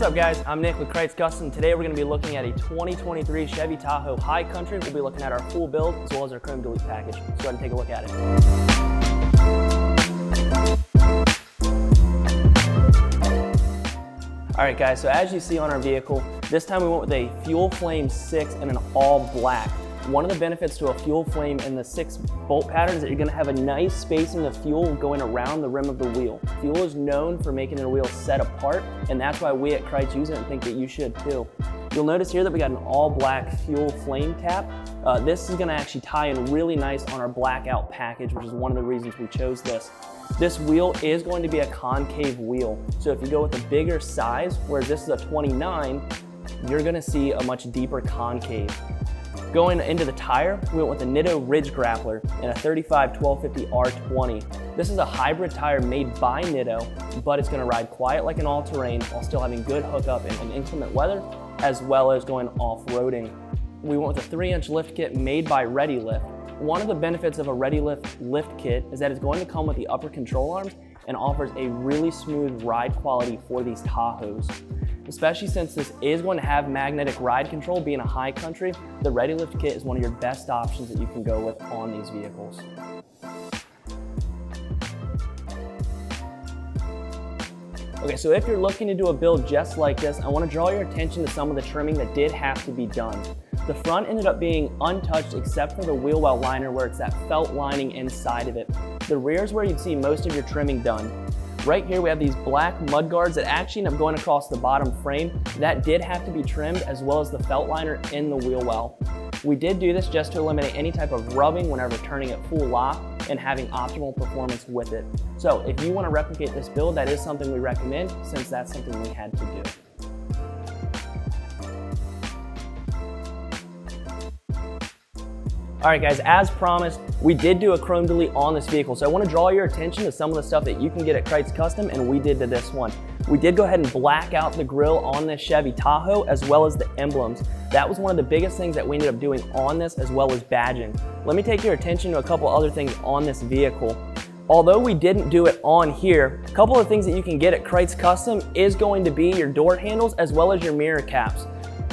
up guys, I'm Nick with Krietz Custom. Today we're going to be looking at a 2023 Chevy Tahoe High Country. We'll be looking at our full build as well as our chrome delete package. Let's go ahead and take a look at it. Alright guys, so as you see on our vehicle, this time we went with a Fuel Flame 6 and an all black. One of the benefits to a fuel flame in the 6 bolt pattern is that you're going to have a nice spacing of fuel going around the rim of the wheel. Fuel is known for making the wheel set apart, and that's why we at Krietz use it and think that you should too. You'll notice here that we got an all black fuel flame cap. This is going to actually tie in really nice on our blackout package, which is one of the reasons we chose this. This wheel is going to be a concave wheel, so if you go with a bigger size, whereas this is a 29, you're going to see a much deeper concave. Going into the tire, we went with a NITTO Ridge Grappler and a 35-1250 R20. This is a hybrid tire made by NITTO, but it's going to ride quiet like an all-terrain while still having good hookup in inclement weather, as well as going off-roading. We went with a 3-inch lift kit made by ReadyLift. One of the benefits of a ReadyLift lift kit is that it's going to come with the upper control arms and offers a really smooth ride quality for these Tahoes. Especially since this is going to have magnetic ride control, being a high country, the ReadyLift kit is one of your best options that you can go with on these vehicles. Okay, so if you're looking to do a build just like this, I want to draw your attention to some of the trimming that did have to be done. The front ended up being untouched except for the wheel well liner where it's that felt lining inside of it. The rear is where you'd see most of your trimming done. Right here we have these black mud guards that actually end up going across the bottom frame. That did have to be trimmed, as well as the felt liner in the wheel well. We did do this just to eliminate any type of rubbing whenever turning it full lock and having optimal performance with it. So if you want to replicate this build, that is something we recommend since that's something we had to do. Alright guys, as promised, we did do a chrome delete on this vehicle, so I want to draw your attention to some of the stuff that you can get at Krietz Custom, and we did to this one. We did go ahead and black out the grille on this Chevy Tahoe as well as the emblems. That was one of the biggest things that we ended up doing on this, as well as badging. Let me take your attention to a couple other things on this vehicle. Although we didn't do it on here, a couple of things that you can get at Krietz Custom is going to be your door handles as well as your mirror caps.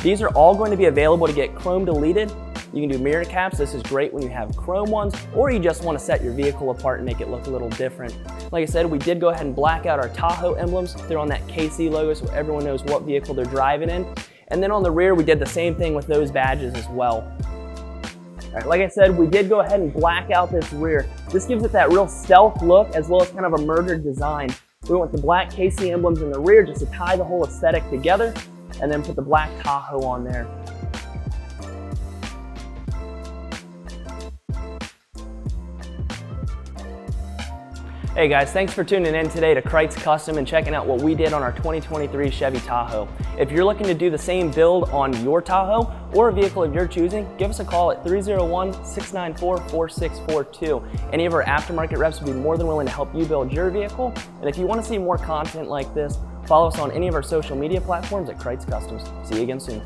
These are all going to be available to get chrome deleted. You can do mirror caps. This is great when you have chrome ones, or you just want to set your vehicle apart and make it look a little different. Like I said, we did go ahead and black out our Tahoe emblems. They're on that KC logo so everyone knows what vehicle they're driving in. And then on the rear, we did the same thing with those badges as well. All right, like I said, we did go ahead and black out this rear. This gives it that real stealth look as well as kind of a murdered design. We went with the black KC emblems in the rear just to tie the whole aesthetic together, and then put the black Tahoe on there. Hey guys, thanks for tuning in today to Krietz Custom and checking out what we did on our 2023 Chevy Tahoe. If you're looking to do the same build on your Tahoe or a vehicle of your choosing, give us a call at 301-694-4642. Any of our aftermarket reps will be more than willing to help you build your vehicle. And if you want to see more content like this, follow us on any of our social media platforms at Krietz Customs. See you again soon.